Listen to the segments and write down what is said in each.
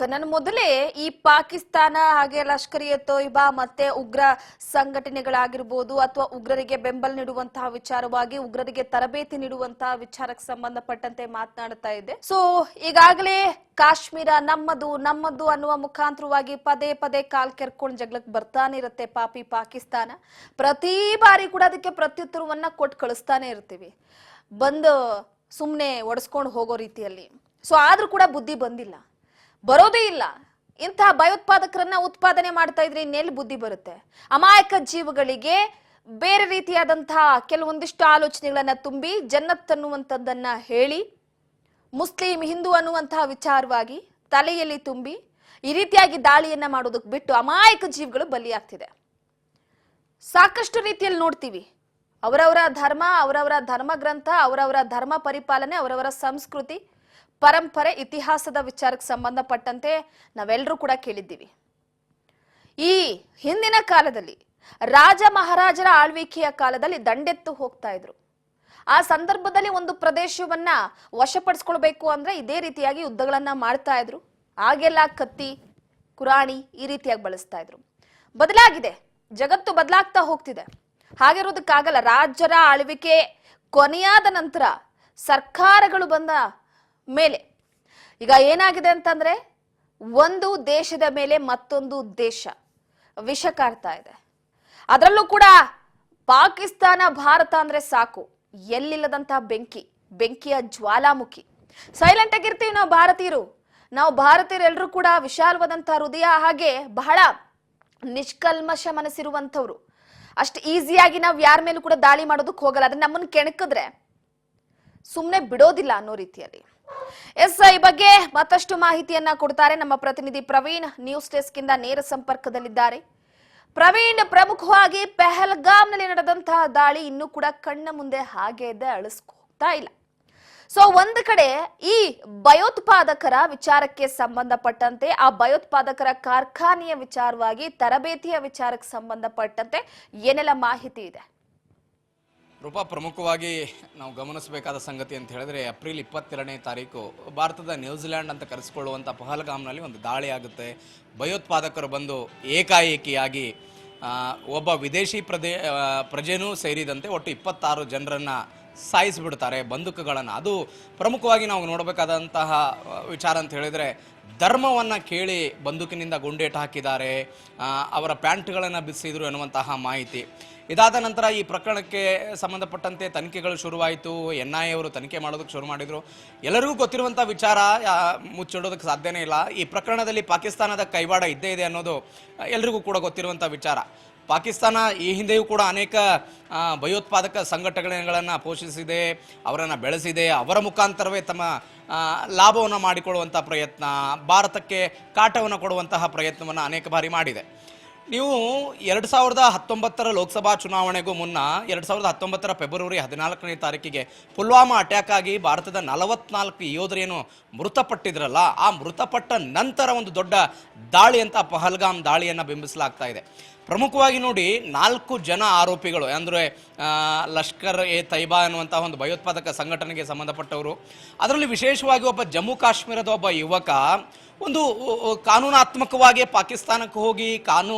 ನನ್ನ ಮೊದಲೇ ಈ ಪಾಕಿಸ್ತಾನ ಹಾಗೆ ಲಷ್ಕರ್ ಎ ತೊಯ್ಬಾ ಮತ್ತೆ ಉಗ್ರ ಸಂಘಟನೆಗಳಾಗಿರಬಹುದು ಅಥವಾ ಉಗ್ರರಿಗೆ ಬೆಂಬಲ ನೀಡುವಂತಹ ವಿಚಾರವಾಗಿ ಉಗ್ರರಿಗೆ ತರಬೇತಿ ನೀಡುವಂತಹ ವಿಚಾರಕ್ಕೆ ಸಂಬಂಧಪಟ್ಟಂತೆ ಮಾತನಾಡ್ತಾ ಇದ್ದೆ. ಸೊ ಈಗಾಗಲೇ ಕಾಶ್ಮೀರ ನಮ್ಮದು ನಮ್ಮದು ಅನ್ನುವ ಮುಖಾಂತರವಾಗಿ ಪದೇ ಪದೇ ಕಾಲ್ ಕೆರ್ಕೊಂಡು ಜಗಳಕ್ಕೆ ಬರ್ತಾನೆ ಇರುತ್ತೆ ಪಾಪಿ ಪಾಕಿಸ್ತಾನ. ಪ್ರತಿ ಬಾರಿ ಕೂಡ ಅದಕ್ಕೆ ಪ್ರತ್ಯುತ್ತರವನ್ನ ಕೊಟ್ಟು ಕಳಿಸ್ತಾನೆ ಇರ್ತೀವಿ, ಬಂದು ಸುಮ್ಮನೆ ಒಡಿಸ್ಕೊಂಡು ಹೋಗೋ ರೀತಿಯಲ್ಲಿ. ಸೊ ಆದ್ರೂ ಕೂಡ ಬುದ್ಧಿ ಬಂದಿಲ್ಲ, ಬರೋದೇ ಇಲ್ಲ. ಇಂತಹ ಭಯೋತ್ಪಾದಕರನ್ನ ಉತ್ಪಾದನೆ ಮಾಡ್ತಾ ಇದ್ರೆ ಇನ್ನೆಲ್ಲಿ ಬುದ್ಧಿ ಬರುತ್ತೆ? ಅಮಾಯಕ ಜೀವಗಳಿಗೆ ಬೇರೆ ರೀತಿಯಾದಂತಹ ಕೆಲವೊಂದಿಷ್ಟು ಆಲೋಚನೆಗಳನ್ನ ತುಂಬಿ ಜನ್ನತ್ ಅನ್ನುವಂಥದ್ದನ್ನ ಹೇಳಿ ಮುಸ್ಲಿಂ ಹಿಂದೂ ಅನ್ನುವಂತಹ ವಿಚಾರವಾಗಿ ತಲೆಯಲ್ಲಿ ತುಂಬಿ ಈ ರೀತಿಯಾಗಿ ದಾಳಿಯನ್ನ ಮಾಡೋದಕ್ಕೆ ಬಿಟ್ಟು ಅಮಾಯಕ ಜೀವಗಳು ಬಲಿಯಾಗ್ತಿದೆ. ಸಾಕಷ್ಟು ರೀತಿಯಲ್ಲಿ ನೋಡ್ತೀವಿ. ಅವರವರ ಧರ್ಮ, ಅವರವರ ಧರ್ಮ ಗ್ರಂಥ, ಅವರವರ ಧರ್ಮ ಪರಿಪಾಲನೆ, ಅವರವರ ಸಂಸ್ಕೃತಿ ಪರಂಪರೆ ಇತಿಹಾಸದ ವಿಚಾರಕ್ಕೆ ಸಂಬಂಧಪಟ್ಟಂತೆ ನಾವೆಲ್ಲರೂ ಕೂಡ ಕೇಳಿದ್ದೀವಿ. ಈ ಹಿಂದಿನ ಕಾಲದಲ್ಲಿ ರಾಜ ಮಹಾರಾಜರ ಆಳ್ವಿಕೆಯ ಕಾಲದಲ್ಲಿ ದಂಡೆತ್ತು ಹೋಗ್ತಾ ಇದ್ರು. ಆ ಸಂದರ್ಭದಲ್ಲಿ ಒಂದು ಪ್ರದೇಶವನ್ನ ವಶಪಡಿಸ್ಕೊಳ್ಬೇಕು ಅಂದ್ರೆ ಇದೇ ರೀತಿಯಾಗಿ ಯುದ್ಧಗಳನ್ನ ಮಾಡ್ತಾ ಇದ್ರು. ಆಗೆಲ್ಲ ಕತ್ತಿ ಕುರಾಣಿ ಈ ರೀತಿಯಾಗಿ ಬಳಸ್ತಾ ಇದ್ರು. ಬದಲಾಗಿದೆ, ಜಗತ್ತು ಬದಲಾಗ್ತಾ ಹೋಗ್ತಿದೆ. ಹಾಗಿರೋದಕ್ಕಾಗಲ್ಲ. ರಾಜ್ಯರ ಆಳ್ವಿಕೆ ಕೊನೆಯಾದ ನಂತರ ಸರ್ಕಾರಗಳು ಬಂದ ಮೇಲೆ ಈಗ ಏನಾಗಿದೆ ಅಂತಂದ್ರೆ ಒಂದು ದೇಶದ ಮೇಲೆ ಮತ್ತೊಂದು ದೇಶ ವಿಷ ಕಾರ್ತಾ ಇದೆ. ಅದರಲ್ಲೂ ಕೂಡ ಪಾಕಿಸ್ತಾನ ಭಾರತ ಅಂದ್ರೆ ಸಾಕು, ಎಲ್ಲಿಲ್ಲದಂತಹ ಬೆಂಕಿಯ ಜ್ವಾಲಾಮುಖಿ. ಸೈಲೆಂಟ್ ಆಗಿರ್ತೀವಿ ನಾವು ಭಾರತೀಯರು ಎಲ್ಲರೂ ಕೂಡ ವಿಶಾಲವಾದಂತಹ ಹೃದಯ, ಹಾಗೆ ಬಹಳ ನಿಷ್ಕಲ್ಮಶ ಮನಸ್ಸಿರುವಂಥವ್ರು. ಅಷ್ಟು ಈಸಿಯಾಗಿ ನಾವು ಯಾರ ಮೇಲೂ ಕೂಡ ದಾಳಿ ಮಾಡೋದಕ್ಕೆ ಹೋಗಲ್ಲ. ಅದನ್ನ ನಮ್ಮನ್ನು ಕೆಣಕಿದ್ರೆ ಸುಮ್ಮನೆ ಬಿಡೋದಿಲ್ಲ ಅನ್ನೋ ರೀತಿಯಲ್ಲಿ. ಈ ಬಗ್ಗೆ ಮತ್ತಷ್ಟು ಮಾಹಿತಿಯನ್ನ ಕೊಡ್ತಾರೆ ನಮ್ಮ ಪ್ರತಿನಿಧಿ ಪ್ರವೀಣ್. ನ್ಯೂಸ್ ಡೆಸ್ಕ್ ಇಂದ ನೇರ ಸಂಪರ್ಕದಲ್ಲಿದ್ದಾರೆ. ಪ್ರವೀಣ್, ಪ್ರಮುಖವಾಗಿ ಪಹಲ್ಗಾಮ್ನಲ್ಲಿ ನಡೆದಂತಹ ದಾಳಿ ಇನ್ನೂ ಕೂಡ ಕಣ್ಣ ಮುಂದೆ ಹಾಗೆ ಇದೆ, ಅಳಿಸ್ಕೋಗ್ತಾ ಇಲ್ಲ. ಸೊ ಒಂದು ಕಡೆ ಈ ಭಯೋತ್ಪಾದಕರ ವಿಚಾರಕ್ಕೆ ಸಂಬಂಧಪಟ್ಟಂತೆ, ಆ ಭಯೋತ್ಪಾದಕರ ಕಾರ್ಖಾನೆಯ ವಿಚಾರವಾಗಿ, ತರಬೇತಿಯ ವಿಚಾರಕ್ಕೆ ಸಂಬಂಧಪಟ್ಟಂತೆ ಏನೆಲ್ಲ ಮಾಹಿತಿ ಇದೆ? ರೂಪಾ, ಪ್ರಮುಖವಾಗಿ ನಾವು ಗಮನಿಸಬೇಕಾದ ಸಂಗತಿ ಅಂತ ಹೇಳಿದ್ರೆ ಏಪ್ರಿಲ್ 22ನೇ ತಾರೀಕು ಭಾರತದ ನ್ಯೂಜಿಲ್ಯಾಂಡ್ ಅಂತ ಕರೆಸಿಕೊಳ್ಳುವಂಥ ಪಹಲ್ಗಾಮ್ನಲ್ಲಿ ಒಂದು ದಾಳಿ ಆಗುತ್ತೆ. ಭಯೋತ್ಪಾದಕರು ಬಂದು ಏಕಾಏಕಿಯಾಗಿ ಒಬ್ಬ ವಿದೇಶಿ ಪ್ರಜೆನೂ ಸೇರಿದಂತೆ ಒಟ್ಟು 26 ಜನರನ್ನು ಸಾಯಿಸಿಬಿಡ್ತಾರೆ ಬಂದೂಕುಗಳನ್ನು. ಅದು ಪ್ರಮುಖವಾಗಿ ನಾವು ನೋಡಬೇಕಾದಂತಹ ವಿಚಾರ ಅಂತ ಹೇಳಿದರೆ, ಧರ್ಮವನ್ನು ಕೇಳಿ ಬಂದೂಕಿನಿಂದ ಗುಂಡೇಟು ಹಾಕಿದ್ದಾರೆ, ಅವರ ಪ್ಯಾಂಟ್ಗಳನ್ನು ಬಿಸಿದ್ರು ಎನ್ನುವಂತಹ ಮಾಹಿತಿ. ಇದಾದ ನಂತರ ಈ ಪ್ರಕರಣಕ್ಕೆ ಸಂಬಂಧಪಟ್ಟಂತೆ ತನಿಖೆಗಳು ಶುರುವಾಯಿತು. NIA ಅವರು ತನಿಖೆ ಮಾಡೋದಕ್ಕೆ ಶುರು ಮಾಡಿದರು. ಎಲ್ಲರಿಗೂ ಗೊತ್ತಿರುವಂಥ ವಿಚಾರ, ಮುಚ್ಚಿಡೋದಕ್ಕೆ ಸಾಧ್ಯನೇ ಇಲ್ಲ. ಈ ಪ್ರಕರಣದಲ್ಲಿ ಪಾಕಿಸ್ತಾನದ ಕೈವಾಡ ಇದ್ದೇ ಇದೆ ಅನ್ನೋದು ಎಲ್ರಿಗೂ ಕೂಡ ಗೊತ್ತಿರುವಂಥ ವಿಚಾರ. ಪಾಕಿಸ್ತಾನ ಈ ಹಿಂದೆಯೂ ಕೂಡ ಅನೇಕ ಭಯೋತ್ಪಾದಕ ಸಂಘಟನೆಗಳನ್ನು ಪೋಷಿಸಿದೆ, ಅವರನ್ನು ಬೆಳೆಸಿದೆ. ಅವರ ಮುಖಾಂತರವೇ ತಮ್ಮ ಲಾಭವನ್ನು ಮಾಡಿಕೊಳ್ಳುವಂಥ ಪ್ರಯತ್ನ, ಭಾರತಕ್ಕೆ ಕಾಟವನ್ನು ಕೊಡುವಂತಹ ಪ್ರಯತ್ನವನ್ನು ಅನೇಕ ಬಾರಿ ಮಾಡಿದೆ. ನೀವು 2019 ಲೋಕಸಭಾ ಚುನಾವಣೆಗೂ ಮುನ್ನ 2019 ಫೆಬ್ರವರಿ 14ನೇ ತಾರೀಕಿಗೆ ಪುಲ್ವಾಮಾ ಅಟ್ಯಾಕ್ ಆಗಿ ಭಾರತದ 44 ಯೋಧರೇನು ಮೃತಪಟ್ಟಿದ್ರಲ್ಲ, ಆ ಮೃತಪಟ್ಟ ನಂತರ ಒಂದು ದೊಡ್ಡ ದಾಳಿ ಅಂತ ಪಹಲ್ಗಾಮ್ ದಾಳಿಯನ್ನು ಬಿಂಬಿಸಲಾಗ್ತಾ ಇದೆ. ಪ್ರಮುಖವಾಗಿ ನೋಡಿ, 4 ಜನ ಆರೋಪಿಗಳು ಅಂದರೆ ಲಷ್ಕರ್ ಎ ತೈಬಾ ಎನ್ನುವಂತಹ ಒಂದು ಭಯೋತ್ಪಾದಕ ಸಂಘಟನೆಗೆ ಸಂಬಂಧಪಟ್ಟವರು. ಅದರಲ್ಲಿ ವಿಶೇಷವಾಗಿ ಒಬ್ಬ ಜಮ್ಮು ಕಾಶ್ಮೀರದ ಒಬ್ಬ ಯುವಕ ಒಂದು ಕಾನೂನಾತ್ಮಕವಾಗಿ ಪಾಕಿಸ್ತಾನಕ್ಕೆ ಹೋಗಿ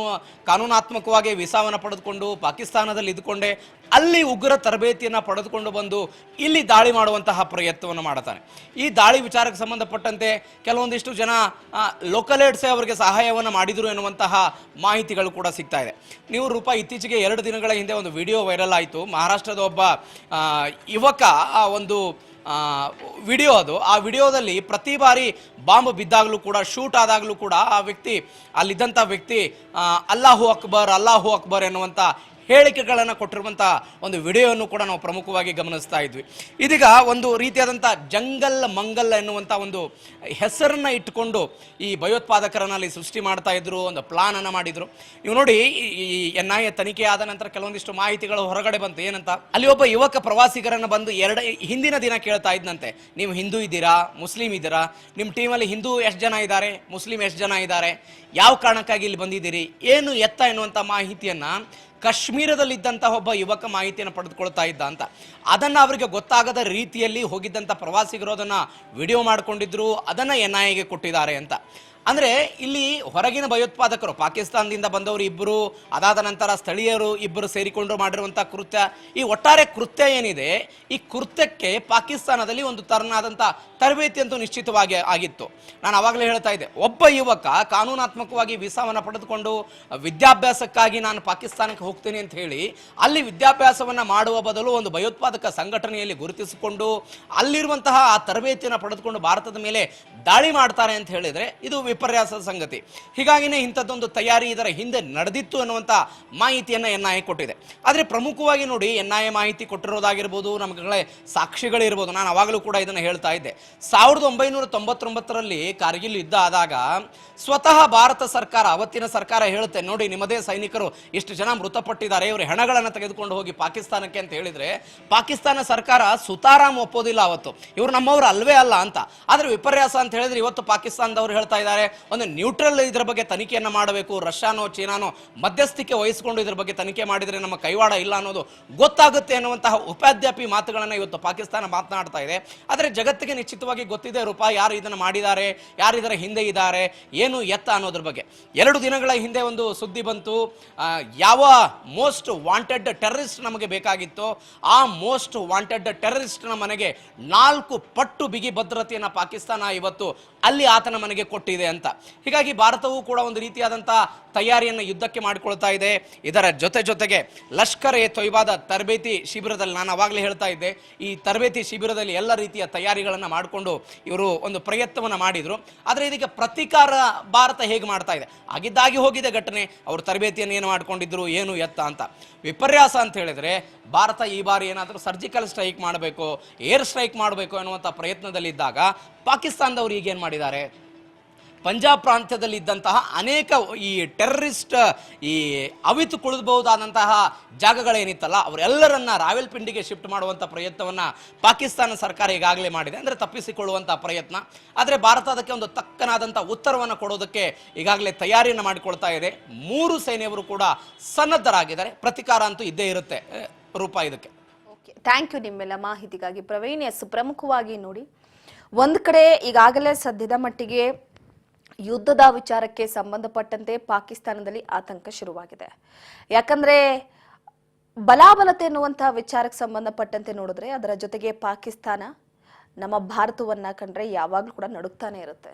ಕಾನೂನಾತ್ಮಕವಾಗಿ ವೀಸಾವನ್ನು ಪಡೆದುಕೊಂಡು ಪಾಕಿಸ್ತಾನದಲ್ಲಿ ಇದ್ದುಕೊಂಡೇ ಅಲ್ಲಿ ಉಗ್ರ ತರಬೇತಿಯನ್ನು ಪಡೆದುಕೊಂಡು ಬಂದು ಇಲ್ಲಿ ದಾಳಿ ಮಾಡುವಂತಹ ಪ್ರಯತ್ನವನ್ನು ಮಾಡ್ತಾನೆ. ಈ ದಾಳಿ ವಿಚಾರಕ್ಕೆ ಸಂಬಂಧಪಟ್ಟಂತೆ ಕೆಲವೊಂದಿಷ್ಟು ಜನ ಲೋಕಲ್ ಏಡ್ಸೇ ಅವರಿಗೆ ಸಹಾಯವನ್ನು ಮಾಡಿದರು ಎನ್ನುವಂತಹ ಮಾಹಿತಿಗಳು ಕೂಡ ಸಿಗ್ತಾ ಇದೆ. ನೀವು ರೂಪಾ, ಇತ್ತೀಚೆಗೆ 2 ದಿನಗಳ ಹಿಂದೆ ಒಂದು ವಿಡಿಯೋ ವೈರಲ್ ಆಯಿತು. ಮಹಾರಾಷ್ಟ್ರದ ಒಬ್ಬ ಯುವಕ ಒಂದು ವಿಡಿಯೋ ಅದು. ಆ ವಿಡಿಯೋದಲ್ಲಿ ಪ್ರತಿ ಬಾರಿ ಬಾಂಬ್ ಬಿದ್ದಾಗಲೂ ಕೂಡ, ಶೂಟ್ ಆದಾಗಲೂ ಕೂಡ ಆ ವ್ಯಕ್ತಿ, ಅಲ್ಲಿದ್ದಂಥ ವ್ಯಕ್ತಿ ಅಲ್ಲಾಹು ಅಕ್ಬರ್ ಎನ್ನುವಂಥ ಹೇಳಿಕೆಗಳನ್ನು ಕೊಟ್ಟಿರುವಂಥ ಒಂದು ವಿಡಿಯೋವನ್ನು ಕೂಡ ನಾವು ಪ್ರಮುಖವಾಗಿ ಗಮನಿಸ್ತಾ ಇದ್ವಿ. ಇದೀಗ ಒಂದು ರೀತಿಯಾದಂಥ ಜಂಗಲ್ ಮಂಗಲ್ ಎನ್ನುವಂಥ ಒಂದು ಹೆಸರನ್ನು ಇಟ್ಟುಕೊಂಡು ಈ ಭಯೋತ್ಪಾದಕರನ್ನು ಅಲ್ಲಿ ಸೃಷ್ಟಿ ಮಾಡ್ತಾ ಇದ್ರು, ಒಂದು ಪ್ಲಾನನ್ನು ಮಾಡಿದರು. ನೀವು ನೋಡಿ, ಈ NIA ತನಿಖೆ ಆದ ನಂತರ ಕೆಲವೊಂದಿಷ್ಟು ಮಾಹಿತಿಗಳು ಹೊರಗಡೆ ಬಂತು. ಏನಂತ, ಅಲ್ಲಿ ಒಬ್ಬ ಯುವಕ ಪ್ರವಾಸಿಗರನ್ನು ಬಂದು ಹಿಂದಿನ ದಿನ ಕೇಳ್ತಾ ಇದ್ದಂತೆ, ನೀವು ಹಿಂದೂ ಇದ್ದೀರಾ, ಮುಸ್ಲಿಂ ಇದ್ದೀರಾ, ನಿಮ್ಮ ಟೀಮಲ್ಲಿ ಹಿಂದೂ ಎಷ್ಟು ಜನ ಇದ್ದಾರೆ, ಮುಸ್ಲಿಂ ಎಷ್ಟು ಜನ ಇದ್ದಾರೆ, ಯಾವ ಕಾರಣಕ್ಕಾಗಿ ಇಲ್ಲಿ ಬಂದಿದ್ದೀರಿ, ಏನು ಎತ್ತ ಎನ್ನುವಂಥ ಮಾಹಿತಿಯನ್ನು ಕಾಶ್ಮೀರದಲ್ಲಿದ್ದಂತಹ ಒಬ್ಬ ಯುವಕ ಮಾಹಿತಿಯನ್ನು ಪಡೆದುಕೊಳ್ತಾ ಇದ್ದ ಅಂತ. ಅದನ್ನು ಅವರಿಗೆ ಗೊತ್ತಾಗದ ರೀತಿಯಲ್ಲಿ ಹೋಗಿದ್ದಂಥ ಪ್ರವಾಸಿಗರು ಅದನ್ನು ವಿಡಿಯೋ ಮಾಡಿಕೊಂಡಿದ್ರು, ಅದನ್ನು NIAಗೆ ಕೊಟ್ಟಿದ್ದಾರೆ ಅಂತ. ಅಂದ್ರೆ ಇಲ್ಲಿ ಹೊರಗಿನ ಭಯೋತ್ಪಾದಕರು ಪಾಕಿಸ್ತಾನದಿಂದ ಬಂದವರು ಇಬ್ಬರು, ಅದಾದ ನಂತರ ಸ್ಥಳೀಯರು ಇಬ್ಬರು ಸೇರಿಕೊಂಡು ಮಾಡಿರುವಂತಹ ಕೃತ್ಯ, ಈ ಒಟ್ಟಾರೆ ಕೃತ್ಯ ಏನಿದೆ, ಈ ಕೃತ್ಯಕ್ಕೆ ಪಾಕಿಸ್ತಾನದಲ್ಲಿ ಒಂದು ತರನಾದಂಥ ತರಬೇತಿ ಅಂತೂ ನಿಶ್ಚಿತವಾಗಿ ಆಗಿತ್ತು. ನಾನು ಆವಾಗಲೇ ಹೇಳ್ತಾ ಇದ್ದೆ, ಒಬ್ಬ ಯುವಕ ಕಾನೂನಾತ್ಮಕವಾಗಿ ವೀಸಾವನ್ನು ಪಡೆದುಕೊಂಡು ವಿದ್ಯಾಭ್ಯಾಸಕ್ಕಾಗಿ ನಾನು ಪಾಕಿಸ್ತಾನಕ್ಕೆ ಹೋಗ್ತೇನೆ ಅಂತ ಹೇಳಿ ಅಲ್ಲಿ ವಿದ್ಯಾಭ್ಯಾಸವನ್ನು ಮಾಡುವ ಬದಲು ಒಂದು ಭಯೋತ್ಪಾದಕ ಸಂಘಟನೆಯಲ್ಲಿ ಗುರುತಿಸಿಕೊಂಡು ಅಲ್ಲಿರುವಂತಹ ಆ ತರಬೇತಿಯನ್ನು ಪಡೆದುಕೊಂಡು ಭಾರತದ ಮೇಲೆ ದಾಳಿ ಮಾಡ್ತಾರೆ ಅಂತ ಹೇಳಿದ್ರೆ ಇದು ವಿಪರ್ಯಾಸದ ಸಂಗತಿ. ಹೀಗಾಗಿನೇ ಇಂಥದ್ದೊಂದು ತಯಾರಿ ಇದರ ಹಿಂದೆ ನಡೆದಿತ್ತು ಅನ್ನುವಂಥ ಮಾಹಿತಿಯನ್ನು NIA ಕೊಟ್ಟಿದೆ. ಆದರೆ ಪ್ರಮುಖವಾಗಿ ನೋಡಿ, NIA ಮಾಹಿತಿ ಕೊಟ್ಟಿರೋದಾಗಿರ್ಬೋದು, ನಮಗೆ ಸಾಕ್ಷಿಗಳಿರ್ಬೋದು. ನಾನು ಅವಾಗಲೂ ಕೂಡ ಇದನ್ನು ಹೇಳ್ತಾ ಇದ್ದೆ, 1999ರಲ್ಲಿ ಕಾರ್ಗಿಲ್ ಯುದ್ಧ ಆದಾಗ ಸ್ವತಃ ಭಾರತ ಸರ್ಕಾರ, ಅವತ್ತಿನ ಸರ್ಕಾರ ಹೇಳುತ್ತೆ, ನೋಡಿ ನಿಮ್ಮದೇ ಸೈನಿಕರು ಇಷ್ಟು ಜನ ಮೃತಪಟ್ಟಿದ್ದಾರೆ, ಇವರು ಹೆಣಗಳನ್ನು ತೆಗೆದುಕೊಂಡು ಹೋಗಿ ಪಾಕಿಸ್ತಾನಕ್ಕೆ ಅಂತ ಹೇಳಿದ್ರೆ ಪಾಕಿಸ್ತಾನ ಸರ್ಕಾರ ಸುತಾರಾಮ್ ಒಪ್ಪೋದಿಲ್ಲ ಅವತ್ತು, ಇವರು ನಮ್ಮವರು ಅಲ್ವೇ ಅಲ್ಲ ಅಂತ. ಆದರೆ ವಿಪರ್ಯಾಸ ಅಂತ ಹೇಳಿದ್ರೆ ಇವತ್ತು ಪಾಕಿಸ್ತಾನದವರು ಹೇಳ್ತಾ ಇದ್ದಾರೆ, ಒಂದು ನ್ಯೂಟ್ರಲ್ ಇದರ ಬಗ್ಗೆ ತನಿಖೆಯನ್ನು ಮಾಡಬೇಕು, ರಷ್ಯಾನೋ ಚೀನಾನೋ ಮಧ್ಯಸ್ಥಿಕೆ ವಹಿಸಿಕೊಂಡು ಇದರ ಬಗ್ಗೆ ತನಿಖೆ ಮಾಡಿದರೆ ನಮ್ಮ ಕೈವಾಡ ಇಲ್ಲ ಅನ್ನೋದು ಗೊತ್ತಾಗುತ್ತೆ ಅನ್ನುವಂತಹ ಉಪಾಧ್ಯಾಪಿ ಮಾತುಗಳನ್ನು ಇವತ್ತು ಪಾಕಿಸ್ತಾನ ಮಾತನಾಡ್ತಾ ಇದೆ. ಆದರೆ ಜಗತ್ತಿಗೆ ನಿಶ್ಚಿತವಾಗಿ ಗೊತ್ತಿದೆ ರೂಪ, ಯಾರು ಇದನ್ನು ಮಾಡಿದ್ದಾರೆ, ಯಾರು ಇದರ ಹಿಂದೆ ಇದ್ದಾರೆ, ಏನು ಎತ್ತ ಅನ್ನೋದ್ರ ಬಗ್ಗೆ. 2 ದಿನಗಳ ಹಿಂದೆ ಒಂದು ಸುದ್ದಿ ಬಂತು, ಯಾವ ಮೋಸ್ಟ್ ವಾಂಟೆಡ್ ಟೆರರಿಸ್ಟ್ ನಮಗೆ ಬೇಕಾಗಿತ್ತು, ಆ ಮೋಸ್ಟ್ ವಾಂಟೆಡ್ ಟೆರರಿಸ್ಟ್ನ ಮನೆಗೆ 4 ಪಟ್ಟು ಬಿಗಿ ಭದ್ರತೆಯನ್ನು ಪಾಕಿಸ್ತಾನ ಇವತ್ತು ಅಲ್ಲಿ ಆತನ ಮನೆಗೆ ಕೊಟ್ಟಿದೆ ಅಂತ. ಹೀಗಾಗಿ ಭಾರತವೂ ಕೂಡ ಒಂದು ರೀತಿಯಾದಂತಹ ತಯಾರಿಯನ್ನು ಯುದ್ಧಕ್ಕೆ ಮಾಡಿಕೊಳ್ತಾ ಇದೆ. ಇದರ ಜೊತೆಗೆ ಲಷ್ಕರ್ ಎ ತೊಯ್ಬಾದ ತರಬೇತಿ ಶಿಬಿರದಲ್ಲಿ, ನಾನು ಅವಾಗಲೇ ಹೇಳ್ತಾ ಇದ್ದೆ, ಈ ತರಬೇತಿ ಶಿಬಿರದಲ್ಲಿ ಎಲ್ಲ ರೀತಿಯ ತಯಾರಿಗಳನ್ನು ಮಾಡಿಕೊಂಡು ಇವರು ಒಂದು ಪ್ರಯತ್ನವನ್ನು ಮಾಡಿದರು. ಆದರೆ ಇದಕ್ಕೆ ಪ್ರತೀಕಾರ ಭಾರತ ಹೇಗೆ ಮಾಡ್ತಾ ಇದೆ, ಆಗಿದ್ದಾಗಿ ಹೋಗಿದೆ ಘಟನೆ, ಅವರು ತರಬೇತಿಯನ್ನು ಏನು ಮಾಡ್ಕೊಂಡಿದ್ರು, ಏನು ಎತ್ತ ಅಂತ. ವಿಪರ್ಯಾಸ ಅಂತ ಹೇಳಿದ್ರೆ ಭಾರತ ಈ ಬಾರಿ ಏನಾದರೂ ಸರ್ಜಿಕಲ್ ಸ್ಟ್ರೈಕ್ ಮಾಡಬೇಕು, ಏರ್ ಸ್ಟ್ರೈಕ್ ಮಾಡಬೇಕು ಅನ್ನುವಂಥ ಪ್ರಯತ್ನದಲ್ಲಿದ್ದಾಗ ಪಾಕಿಸ್ತಾನದವರು ಈಗೇನು ಮಾಡಿದ್ದಾರೆ, ಪಂಜಾಬ್ ಪ್ರಾಂತ್ಯದಲ್ಲಿ ಇದ್ದಂತಹ ಅನೇಕ ಈ ಟೆರರಿಸ್ಟ್ ಈ ಅವಿತು ಕುಳಿದಬಹುದಾದಂತಹ ಜಾಗಗಳೇನಿತ್ತಲ್ಲ ಅವರೆಲ್ಲರನ್ನ ರಾವಲ್ಪಿಂಡಿಗೆ ಶಿಫ್ಟ್ ಮಾಡುವಂಥ ಪ್ರಯತ್ನವನ್ನು ಪಾಕಿಸ್ತಾನ ಸರ್ಕಾರ ಈಗಾಗಲೇ ಮಾಡಿದೆ, ಅಂದರೆ ತಪ್ಪಿಸಿಕೊಳ್ಳುವಂಥ ಪ್ರಯತ್ನ. ಆದರೆ ಭಾರತ ಅದಕ್ಕೆ ಒಂದು ತಕ್ಕನಾದಂಥ ಉತ್ತರವನ್ನು ಕೊಡೋದಕ್ಕೆ ಈಗಾಗಲೇ ತಯಾರಿಯನ್ನು ಮಾಡಿಕೊಳ್ತಾ ಇದೆ. 3 ಸೇನೆಯವರು ಕೂಡ ಸನ್ನದ್ಧರಾಗಿದ್ದಾರೆ. ಪ್ರತಿಕಾರ ಅಂತೂ ಇದ್ದೇ ಇರುತ್ತೆ ರೂಪ ಇದಕ್ಕೆ. ಓಕೆ, ಥ್ಯಾಂಕ್ ಯು ನಿಮ್ಮೆಲ್ಲ ಮಾಹಿತಿಗಾಗಿ ಪ್ರವೀಣ್. ಎಸ್, ಪ್ರಮುಖವಾಗಿ ನೋಡಿ, ಒಂದು ಕಡೆ ಈಗಾಗಲೇ ಸದ್ಯದ ಮಟ್ಟಿಗೆ ಯುದ್ಧದ ವಿಚಾರಕ್ಕೆ ಸಂಬಂಧಪಟ್ಟಂತೆ ಪಾಕಿಸ್ತಾನದಲ್ಲಿ ಆತಂಕ ಶುರುವಾಗಿದೆ. ಯಾಕಂದ್ರೆ ಬಲಾಬಲತೆ ಎನ್ನುವಂತಹ ವಿಚಾರಕ್ಕೆ ಸಂಬಂಧಪಟ್ಟಂತೆ ನೋಡಿದ್ರೆ ಅದರ ಜೊತೆಗೆ ಪಾಕಿಸ್ತಾನ ನಮ್ಮ ಭಾರತವನ್ನ ಕಂಡ್ರೆ ಯಾವಾಗಲೂ ಕೂಡ ನಡುಕ್ತಾನೆ ಇರುತ್ತೆ.